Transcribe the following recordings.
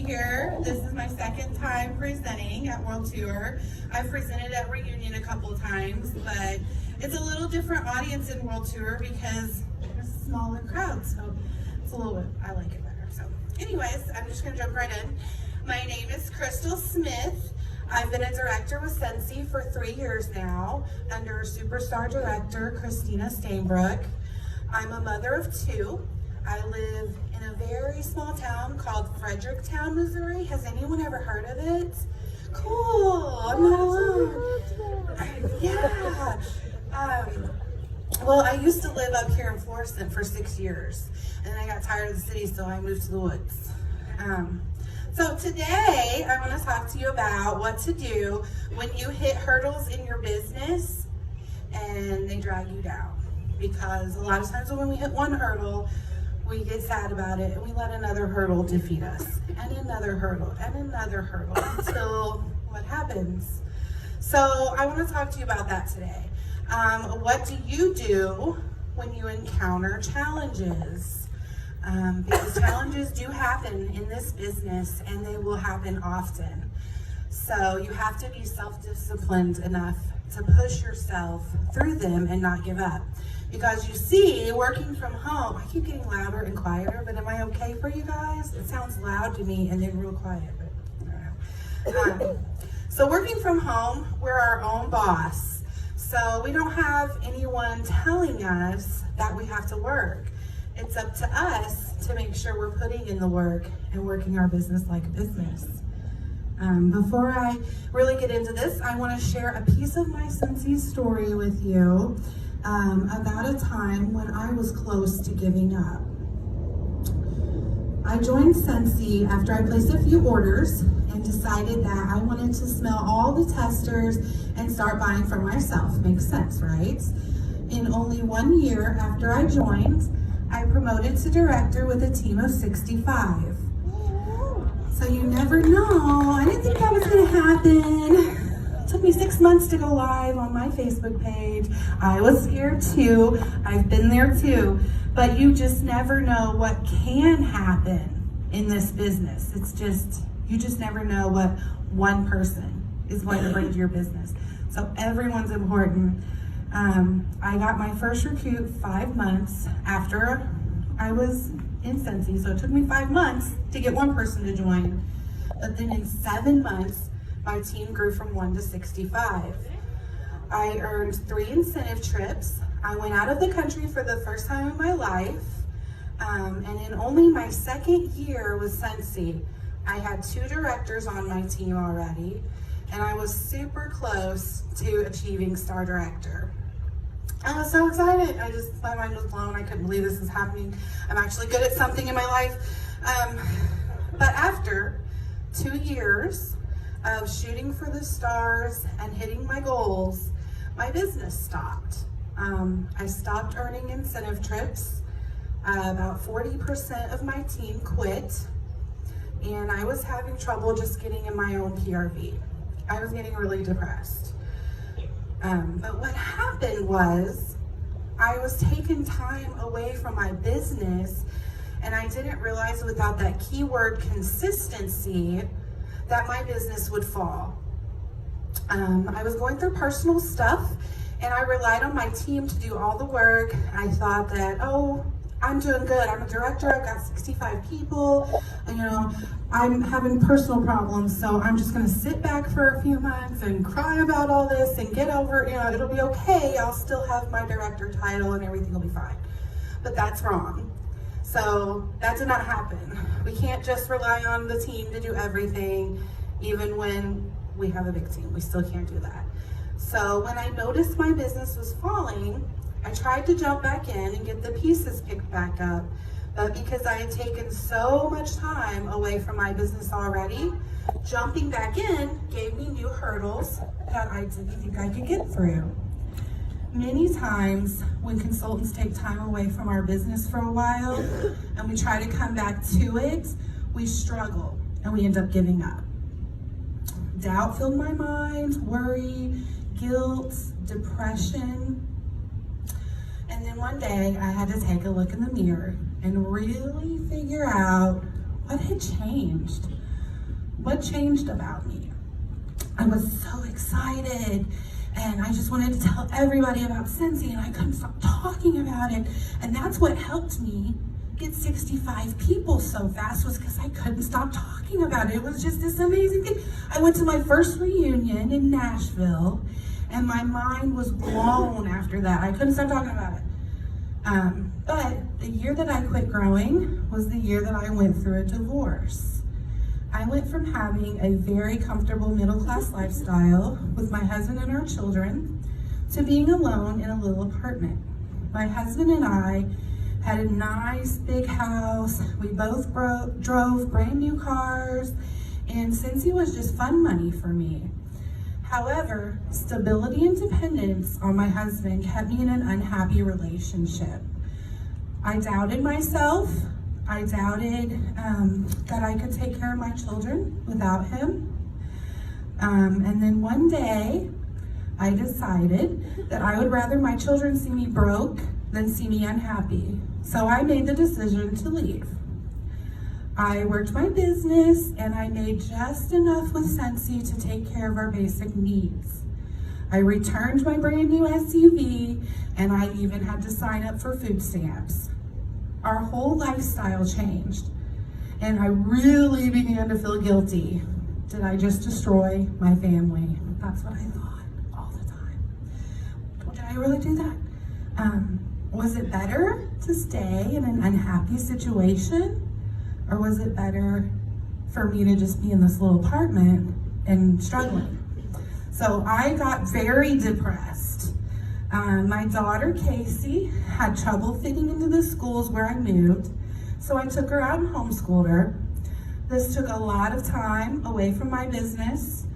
here. This is my second time presenting at World Tour. I've presented at Reunion a couple of times, but it's a little different audience in World Tour because it's a smaller crowd, so it's a little bit, I like it better. So anyways, I'm just gonna jump right in. My name is Crystal Smith. I've been a director with Scentsy for 3 years now under superstar director Christina Stainbrook. I'm a mother of 2. I live in a very small town called Fredericktown, Missouri. Has anyone ever heard of it? Cool, I'm not alone. Yeah. Well, I used to live up here in Florissant for 6 years, and then I got tired of the city, so I moved to the woods. So today, I want to talk to you about what to do when you hit hurdles in your business and they drag you down. Because a lot of times when we hit one hurdle, we get sad about it and we let another hurdle defeat us, and another hurdle, until what happens? So I want to talk to you about that today. What do you do when you encounter challenges? Because challenges do happen in this business and they will happen often. So you have to be self-disciplined enough to push yourself through them and not give up. Because you see, working from home, I keep getting louder and quieter, but am I okay for you guys? It sounds loud to me and then real quiet, but I don't know. So working from home, we're our own boss. So we don't have anyone telling us that we have to work. It's up to us to make sure we're putting in the work and working our business like a business. Before I really get into this, I want to share a piece of my Scentsy story with you. About a time when I was close to giving up. I joined Scentsy after I placed a few orders and decided that I wanted to smell all the testers and start buying for myself. Makes sense, right? In only 1 year after I joined, I promoted to director with a team of 65. So you never know. I didn't think that was going to happen. It took me 6 months to go live on my Facebook page. I was scared too. I've been there too. But you just never know what can happen in this business. You just never know what one person is going to bring to your business. So everyone's important. I got my first recruit 5 months after I was in Scentsy. So it took me 5 months to get one person to join. But then in 7 months, my team grew from 1 to 65. I earned 3 incentive trips. I went out of the country for the first time in my life. And in only my 2nd year with Scentsy, I had 2 directors on my team already. And I was super close to achieving Star Director. I was so excited. My mind was blown. I couldn't believe this is happening. I'm actually good at something in my life. But after 2 years of shooting for the stars and hitting my goals, my business stopped. I stopped earning incentive trips. About 40% of my team quit, and I was having trouble just getting in my own PRV. I was getting really depressed. But what happened was I was taking time away from my business, and I didn't realize without that keyword consistency that my business would fall. I was going through personal stuff, and I relied on my team to do all the work. I thought that, oh, I'm doing good. I'm a director. I've got 65 people. And, I'm having personal problems, so I'm just going to sit back for a few months and cry about all this and get over it. It'll be okay. I'll still have my director title and everything will be fine. But that's wrong. So that did not happen. We can't just rely on the team to do everything, even when we have a big team. We still can't do that. So when I noticed my business was falling, I tried to jump back in and get the pieces picked back up. But because I had taken so much time away from my business already, jumping back in gave me new hurdles that I didn't think I could get through. Many times when consultants take time away from our business for a while and we try to come back to it, we struggle and we end up giving up. Doubt filled my mind, worry, guilt, depression. And then one day I had to take a look in the mirror and really figure out what had changed. what changed about me? I was so excited, and I just wanted to tell everybody about Scentsy, and I couldn't stop talking about it. And that's what helped me get 65 people so fast, was because I couldn't stop talking about it. It was just this amazing thing. I went to my first reunion in Nashville, and my mind was blown after that. I couldn't stop talking about it. But the year that I quit growing was the year that I went through a divorce. I went from having a very comfortable middle-class lifestyle with my husband and our children to being alone in a little apartment. My husband and I had a nice big house. We both drove brand new cars, and Scentsy was just fun money for me. However, stability and dependence on my husband kept me in an unhappy relationship. I doubted myself. I doubted that I could take care of my children without him. And then one day, I decided that I would rather my children see me broke than see me unhappy. So I made the decision to leave. I worked my business, and I made just enough with Scentsy to take care of our basic needs. I returned my brand new SUV, and I even had to sign up for food stamps. Our whole lifestyle changed, and I really began to feel guilty. Did I just destroy my family? That's what I thought all the time. Did I really do that? Was it better to stay in an unhappy situation? Or was it better for me to just be in this little apartment and struggling? So I got very depressed. My daughter, Casey, had trouble fitting into the schools where I moved, so I took her out and homeschooled her. This took a lot of time away from my business.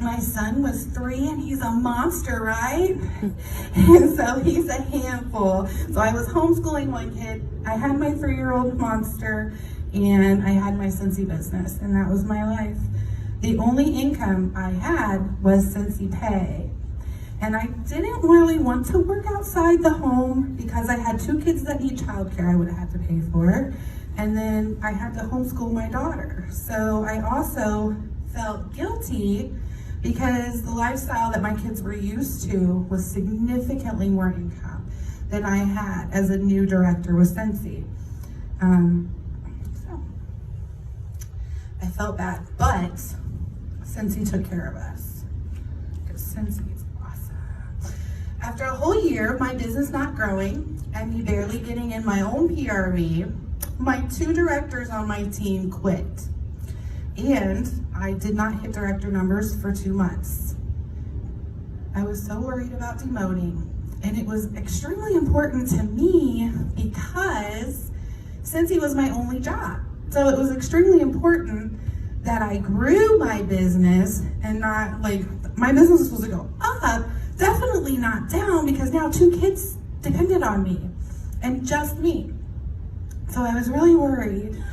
My son was 3, and he's a monster, right? And so he's a handful. So I was homeschooling one kid. I had my 3-year-old monster, and I had my Scentsy business, and that was my life. The only income I had was Scentsy Pay. And I didn't really want to work outside the home because I had 2 kids that need childcare I would have had to pay for. And then I had to homeschool my daughter. So I also felt guilty because the lifestyle that my kids were used to was significantly more income than I had as a new director with Scentsy. So I felt bad, but Scentsy took care of us, because Scentsy is awesome. After a whole year of my business not growing and me barely getting in my own PRV, my 2 directors on my team quit. And I did not hit director numbers for 2 months. I was so worried about demoting, and it was extremely important to me because Scentsy was my only job. So it was extremely important that I grew my business and not, like, my business was supposed to go up, definitely not down, because now 2 kids depended on me and just me. So I was really worried.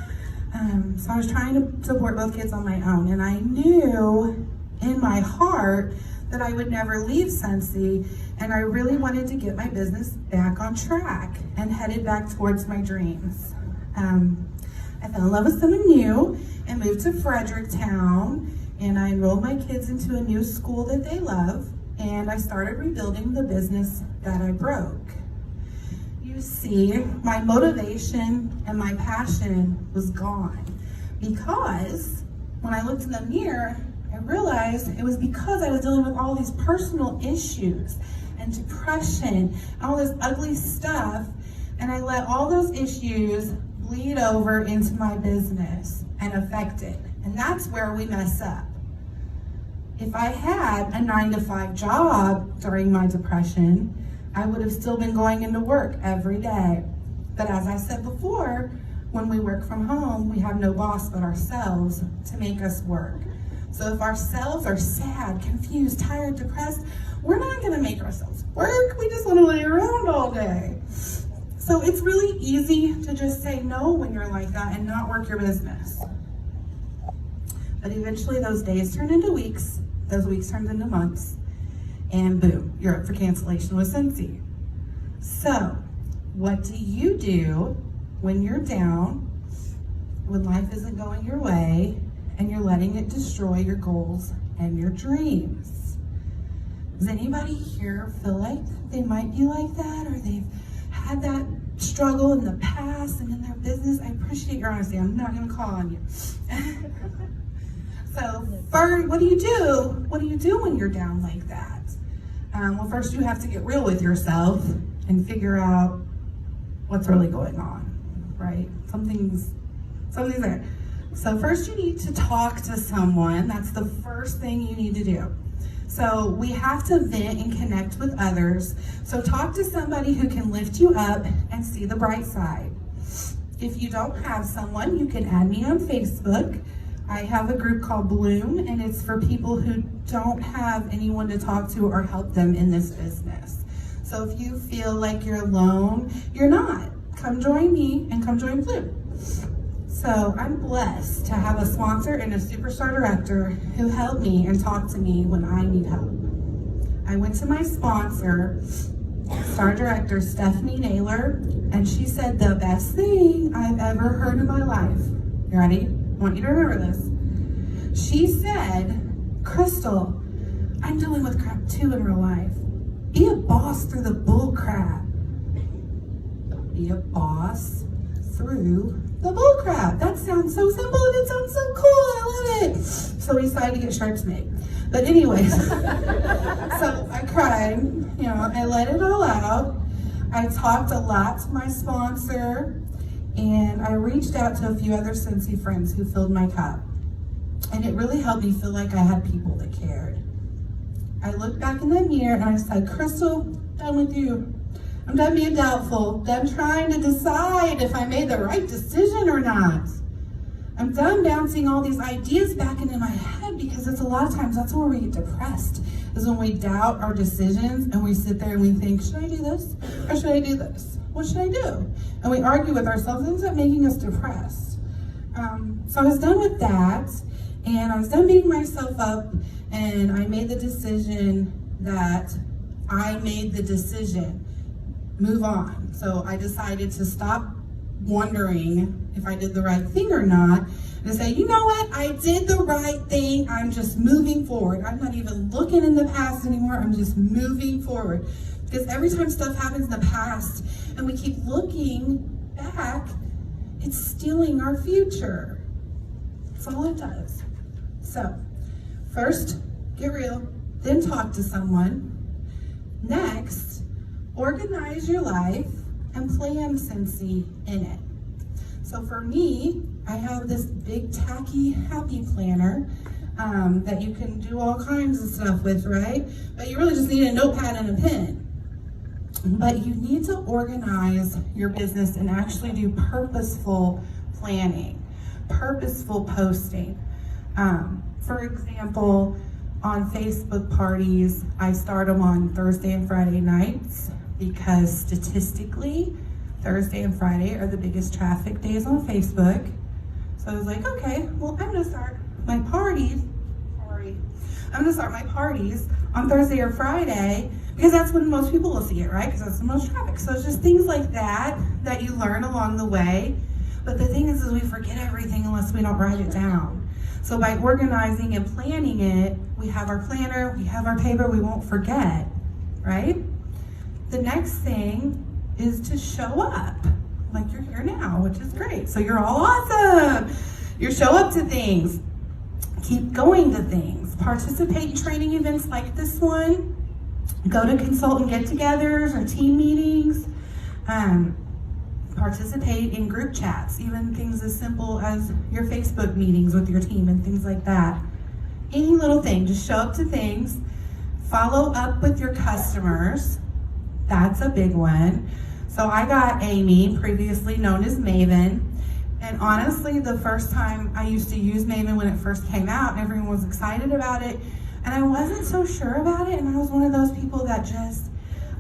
So I was trying to support both kids on my own, and I knew in my heart that I would never leave Scentsy, and I really wanted to get my business back on track and headed back towards my dreams. I fell in love with someone new and moved to Fredericktown, and I enrolled my kids into a new school that they love, and I started rebuilding the business that I broke. You see, my motivation and my passion was gone, because when I looked in the mirror, I realized it was because I was dealing with all these personal issues and depression and all this ugly stuff, and I let all those issues bleed over into my business and affect it. And that's where we mess up. If I had a 9-to-5 job during my depression, I would have still been going into work every day. But as I said before, when we work from home, we have no boss but ourselves to make us work. So if ourselves are sad, confused, tired, depressed, we're not gonna make ourselves work. We just wanna lay around all day. So it's really easy to just say no when you're like that and not work your business. But eventually those days turned into weeks, those weeks turned into months, and boom, you're up for cancellation with Scentsy. So what do you do when you're down, when life isn't going your way and you're letting it destroy your goals and your dreams. Does anybody here feel like they might be like that, or they've had that struggle in the past and in their business? I appreciate your honesty. I'm not going to call on you. So first, what do you do? What do you do when you're down like that? Well, first you have to get real with yourself and figure out what's really going on, right? Something's there. So first you need to talk to someone. That's the first thing you need to do. So we have to vent and connect with others. So talk to somebody who can lift you up and see the bright side. If you don't have someone, you can add me on Facebook. I have a group called Bloom, and it's for people who don't have anyone to talk to or help them in this business. So if you feel like you're alone, you're not. Come join me and come join Bloom. So I'm blessed to have a sponsor and a superstar director who help me and talk to me when I need help. I went to my sponsor, star director Stephanie Naylor, and she said the best thing I've ever heard in my life. You ready? I want you to remember this. She said, Crystal, I'm dealing with crap too in real life. Be a boss through the bull crap. Be a boss through the bull crap. That sounds so simple and it sounds so cool. I love it. So we decided to get stripes made. But anyways, so I cried, I let it all out. I talked a lot to my sponsor, and I reached out to a few other Scentsy friends who filled my cup. And it really helped me feel like I had people that cared. I looked back in the mirror and I said, Crystal, done with you. I'm done being doubtful, done trying to decide if I made the right decision or not. I'm done bouncing all these ideas back into my head, because it's a lot of times that's where we get depressed, is when we doubt our decisions and we sit there and we think, should I do this or should I do this? What should I do? And we argue with ourselves, and it ends up making us depressed. So I was done with that, and I was done beating myself up, and I made the decision move on. So I decided to stop wondering if I did the right thing or not, and say, you know what, I did the right thing. I'm just moving forward. I'm not even looking in the past anymore. I'm just moving forward. Because every time stuff happens in the past and we keep looking back, it's stealing our future. That's all it does. So first, get real, then talk to someone. Next, organize your life and plan Scentsy in it. So for me, I have this big tacky happy planner that you can do all kinds of stuff with, right? But you really just need a notepad and a pen. But you need to organize your business and actually do purposeful planning, purposeful posting. For example, on Facebook parties, I start them on Thursday and Friday nights, because statistically, Thursday and Friday are the biggest traffic days on Facebook. So I was like, okay, well, I'm gonna start my parties on Thursday or Friday, because that's when most people will see it, right? Because that's the most traffic. So it's just things like that you learn along the way. But the thing is we forget everything unless we don't write it down. So by organizing and planning it, we have our planner, we have our paper, we won't forget, right? The next thing is to show up, like you're here now, which is great. So you're all awesome. You show up to things, keep going to things, participate in training events like this one, go to consultant get-togethers or team meetings, participate in group chats, even things as simple as your Facebook meetings with your team and things like that. Any little thing, just show up to things, follow up with your customers. That's a big one. So I got Amy, previously known as Maven, and honestly, the first time I used to use Maven when it first came out, and everyone was excited about it, and I wasn't so sure about it, and I was one of those people that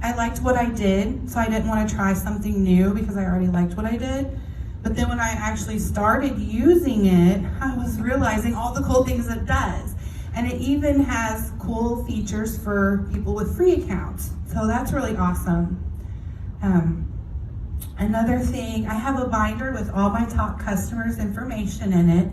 I liked what I did, so I didn't want to try something new because I already liked what I did. But then when I actually started using it, I was realizing all the cool things it does. And it even has cool features for people with free accounts. So that's really awesome. Another thing, I have a binder with all my top customers' information in it,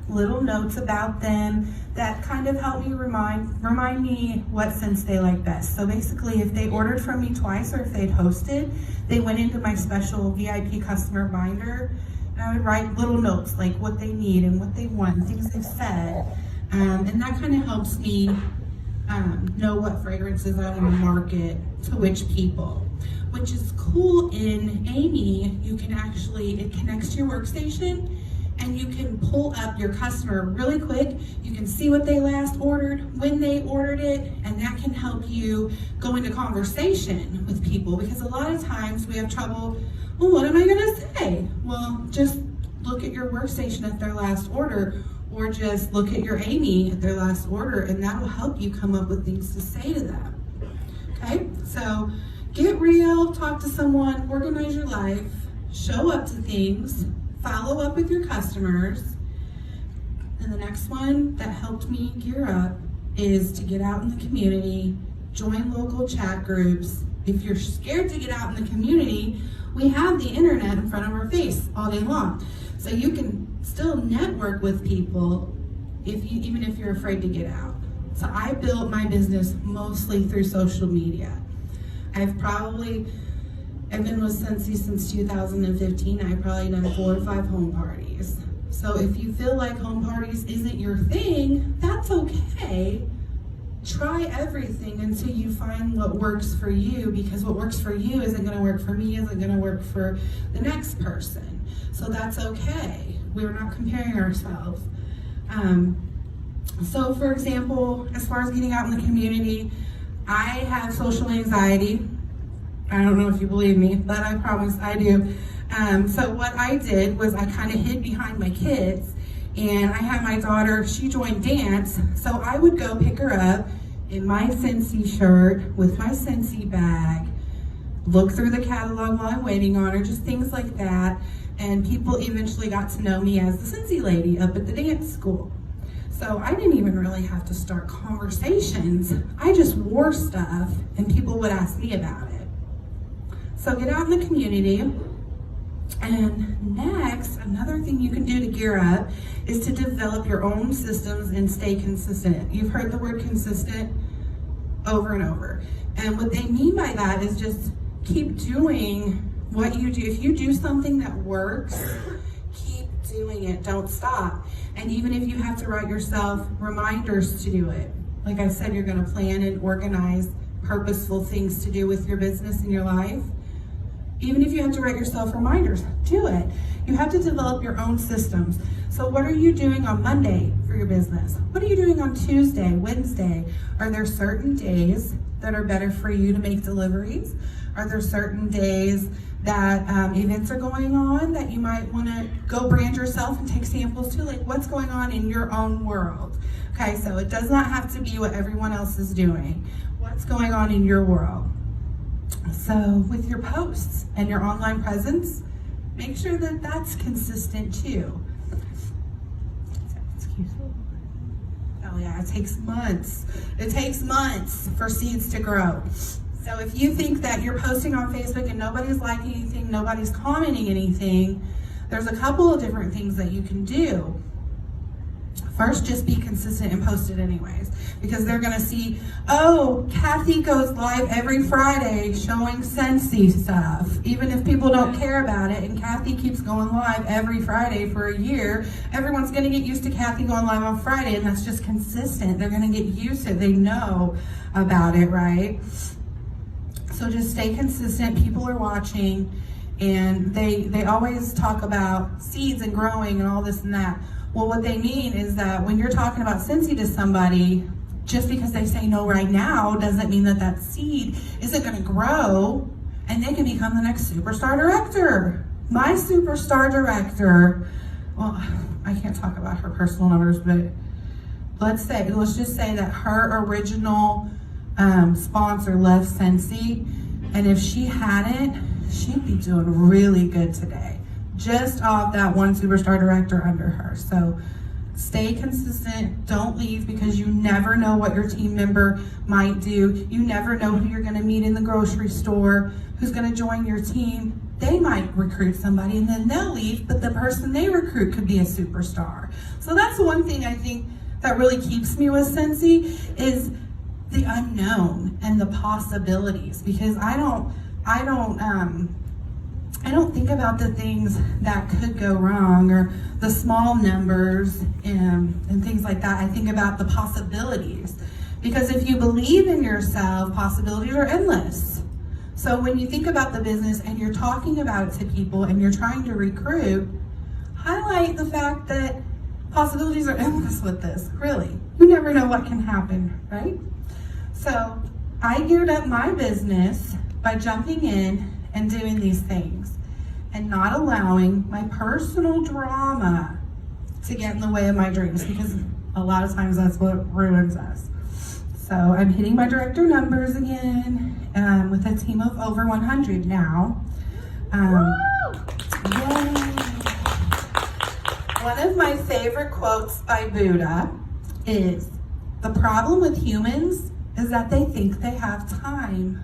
little notes about them that kind of help me remind me what scents they like best. So basically, if they ordered from me twice or if they'd hosted, they went into my special VIP customer binder, and I would write little notes like what they need and what they want, things they've said, and that kind of helps me know what fragrances I want to market to which people. Which is cool in Amy, you can actually, it connects to your workstation and you can pull up your customer really quick. You can see what they last ordered, when they ordered it, and that can help you go into conversation with people, because a lot of times we have trouble, well, what am I gonna say? Well, just look at your workstation at their last order, or just look at your Amy at their last order, and that will help you come up with things to say to them. Okay, so get real, talk to someone, organize your life, show up to things, follow up with your customers. And the next one that helped me gear up is to get out in the community, join local chat groups. If you're scared to get out in the community, we have the internet in front of our face all day long. So you can still network with people even if you're afraid to get out. So I built my business mostly through social media. I've been with Scentsy since 2015. I've probably done 4 or 5 home parties. So if you feel like home parties isn't your thing, that's okay. Try everything until you find what works for you, because what works for you isn't gonna work for me, isn't gonna work for the next person. So that's okay. We're not comparing ourselves. So for example, as far as getting out in the community, I have social anxiety. I don't know if you believe me, but I promise I do. So what I did was I kind of hid behind my kids, and I had my daughter, she joined dance, so I would go pick her up in my Scentsy shirt with my Scentsy bag, look through the catalog while I'm waiting on her, just things like that, and people eventually got to know me as the Scentsy lady up at the dance school. So I didn't even really have to start conversations. I just wore stuff and people would ask me about it. So get out in the community. And next, another thing you can do to gear up is to develop your own systems and stay consistent. You've heard the word consistent over and over. And what they mean by that is just keep doing what you do. If you do something that works, keep doing it, don't stop. And even if you have to write yourself reminders to do it, like I said, you're gonna plan and organize purposeful things to do with your business and your life. Even if you have to write yourself reminders, do it. You have to develop your own systems. So what are you doing on Monday for your business? What are you doing on Tuesday, Wednesday? Are there certain days that are better for you to make deliveries? Are there certain days that events are going on that you might want to go brand yourself and take samples to? Like, what's going on in your own world? Okay, so it does not have to be what everyone else is doing. What's going on in your world? So with your posts and your online presence, make sure that that's consistent too. Excuse me. Oh yeah, it takes months. It takes months for seeds to grow. So if you think that you're posting on Facebook and nobody's liking anything, nobody's commenting anything, there's a couple of different things that you can do. First, just be consistent and post it anyways, because they're gonna see, oh, Kathy goes live every Friday showing Scentsy stuff. Even if people don't care about it, and Kathy keeps going live every Friday for a year, everyone's gonna get used to Kathy going live on Friday, and that's just consistent. They're gonna get used to it, they know about it, right? So just stay consistent, people are watching, and they always talk about seeds and growing and all this and that. Well, what they mean is that when you're talking about Scentsy to somebody, just because they say no right now doesn't mean that that seed isn't gonna grow and they can become the next superstar director. My superstar director, well, I can't talk about her personal numbers, but let's just say that her original sponsor left Scentsy, and if she hadn't, she'd be doing really good today, just off that one superstar director under her. So stay consistent, don't leave, because you never know what your team member might do. You never know who you're gonna meet in the grocery store, who's gonna join your team. they might recruit somebody and then they'll leave, but the person they recruit could be a superstar. So that's one thing I think that really keeps me with Scentsy is the unknown and the possibilities, because I don't think about the things that could go wrong or the small numbers and things like that. I think about the possibilities, because if you believe in yourself, possibilities are endless. So when you think about the business and you're talking about it to people and you're trying to recruit, highlight the fact that possibilities are endless with this, really. You never know what can happen, right? So I geared up my business by jumping in and doing these things and not allowing my personal drama to get in the way of my dreams, because a lot of times that's what ruins us. So I'm hitting my director numbers again with a team of over 100 now. Yay. One of my favorite quotes by Buddha is, "The problem with humans is that they think they have time."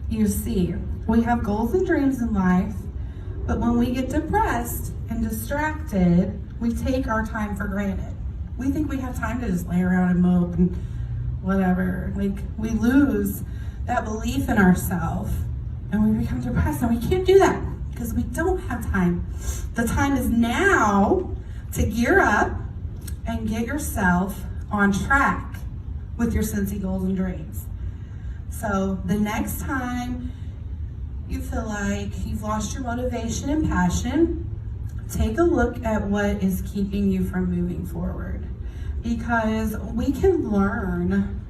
You see, we have goals and dreams in life, but when we get depressed and distracted, we take our time for granted. We think we have time to just lay around and mope and whatever. Like, we lose that belief in ourselves and we become depressed, and we can't do that because we don't have time. The time is now to gear up and get yourself on track with your Scentsy goals and dreams. So the next time you feel like you've lost your motivation and passion, take a look at what is keeping you from moving forward, because we can learn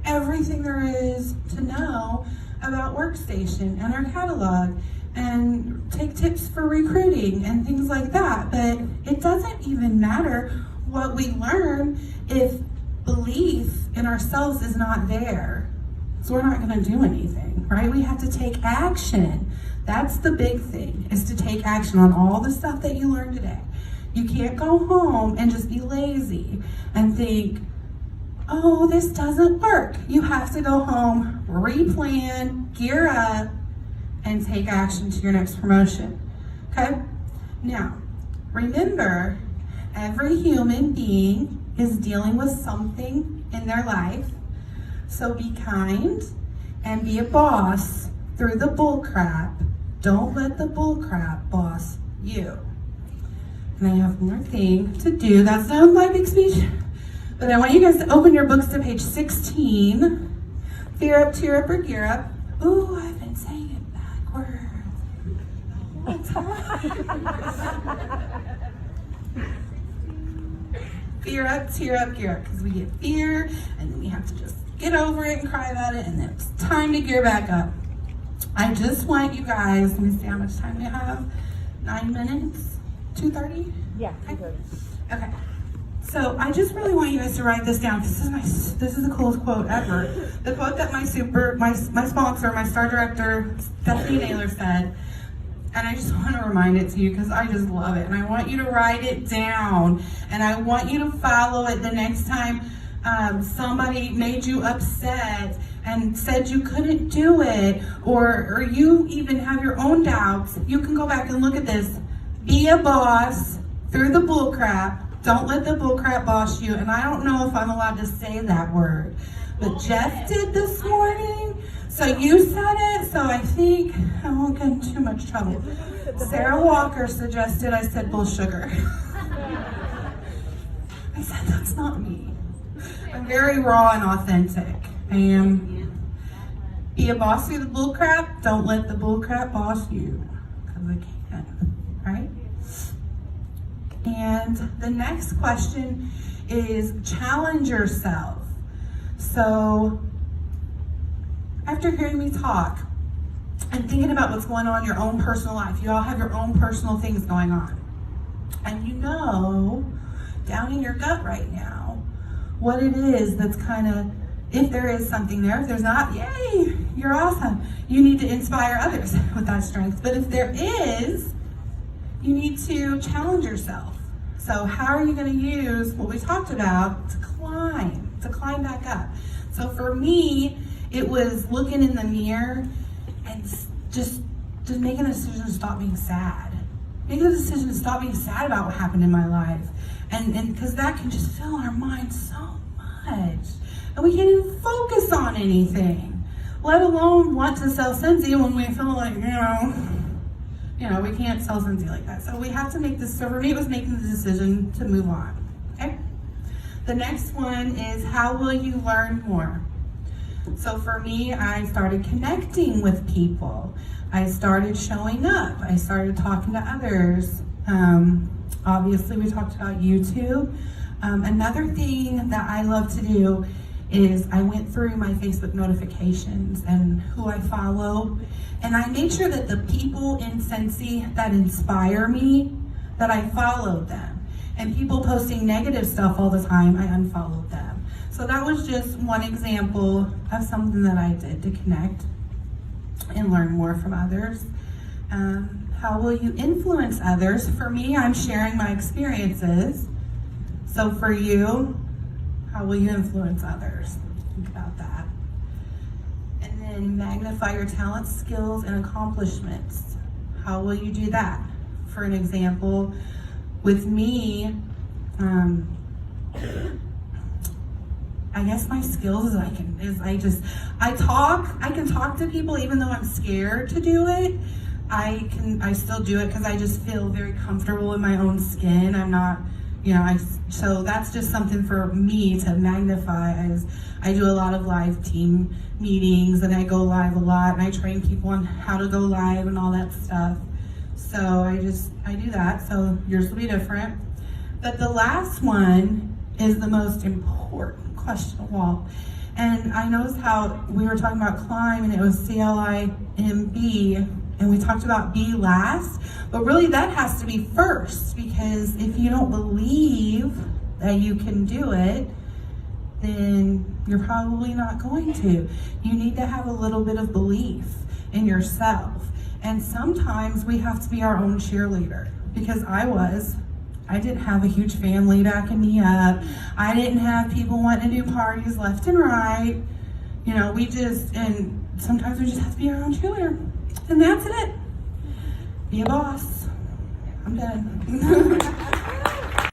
everything there is to know about Workstation and our catalog and take tips for recruiting and things like that, but it doesn't even matter what we learn if belief in ourselves is not there. So we're not going to do anything, right? We have to take action. That's the big thing, is to take action on all the stuff that you learned today. You can't go home and just be lazy and think, oh, this doesn't work. You have to go home, replan, gear up, and take action to your next promotion, okay? Now, remember, every human being is dealing with something in their life. So be kind and be a boss through the bull crap. Don't let the bull crap boss you. And I have one more thing to do. That's not my big speech, but I want you guys to open your books to page 16. Fear up, tear up, or gear up. Ooh, I've been saying it backwards. Fear up, tear up, gear up, because we get fear and then we have to just get over it and cry about it, and then it's time to gear back up. I just want you guys, let me see how much time we have. 9 minutes? 2:30? Yeah, 2:30. Okay. So I just really want you guys to write this down. This is the coolest quote ever. The quote that my sponsor, my star director, Stephanie Naylor said, and I just want to remind it to you because I just love it. And I want you to write it down, and I want you to follow it the next time somebody made you upset and said you couldn't do it, or you even have your own doubts. You can go back and look at this. Be a boss through the bullcrap. Don't let the bullcrap boss you. And I don't know if I'm allowed to say that word, but Jeff did this morning. So you said it, so I think I won't get in too much trouble. Sarah Walker suggested I said bull sugar. I said, that's not me. I'm very raw and authentic. I am. Be a boss through the bullcrap. Don't let the bullcrap boss you, because it can, right? And the next question is challenge yourself. So after hearing me talk and thinking about what's going on in your own personal life, you all have your own personal things going on. And you know, down in your gut right now, what it is that's kind of, if there is something there, if there's not, yay, you're awesome. You need to inspire others with that strength. But if there is, you need to challenge yourself. So how are you going to use what we talked about to climb back up? So for me, it was looking in the mirror and just just make a decision to stop being sad. Make a decision to stop being sad about what happened in my life. And because that can just fill our mind so much. And we can't even focus on anything, let alone want to sell Scentsy when we feel like, we can't sell Scentsy like that. So we have to make this, so for me it was making the decision to move on, okay? The next one is, how will you learn more? So for me, I started connecting with people. I started showing up. I started talking to others. Obviously, we talked about YouTube. Another thing that I love to do is I went through my Facebook notifications and who I follow, and I made sure that the people in Scentsy that inspire me, that I followed them. And people posting negative stuff all the time, I unfollowed them. So that was just one example of something that I did to connect and learn more from others. How will you influence others? For me, I'm sharing my experiences. So for you, how will you influence others? Think about that. And then magnify your talents, skills, and accomplishments. How will you do that? For an example, with me, I guess my skills is I can talk to people even though I'm scared to do it. I still do it because I just feel very comfortable in my own skin. I'm not, so that's just something for me to magnify. As I do a lot of live team meetings and I go live a lot and I train people on how to go live and all that stuff. So I do that, so yours will be different. But the last one is the most important question of all. And I noticed how we were talking about climb and it was C-L-I-M-B, and we talked about be last, but really that has to be first, because if you don't believe that you can do it, then you're probably not going to. You need to have a little bit of belief in yourself. And sometimes we have to be our own cheerleader, because I didn't have a huge family backing me up. I didn't have people wanting to do parties left and right. And sometimes we just have to be our own cheerleader. And that's it. Be a boss. I'm done.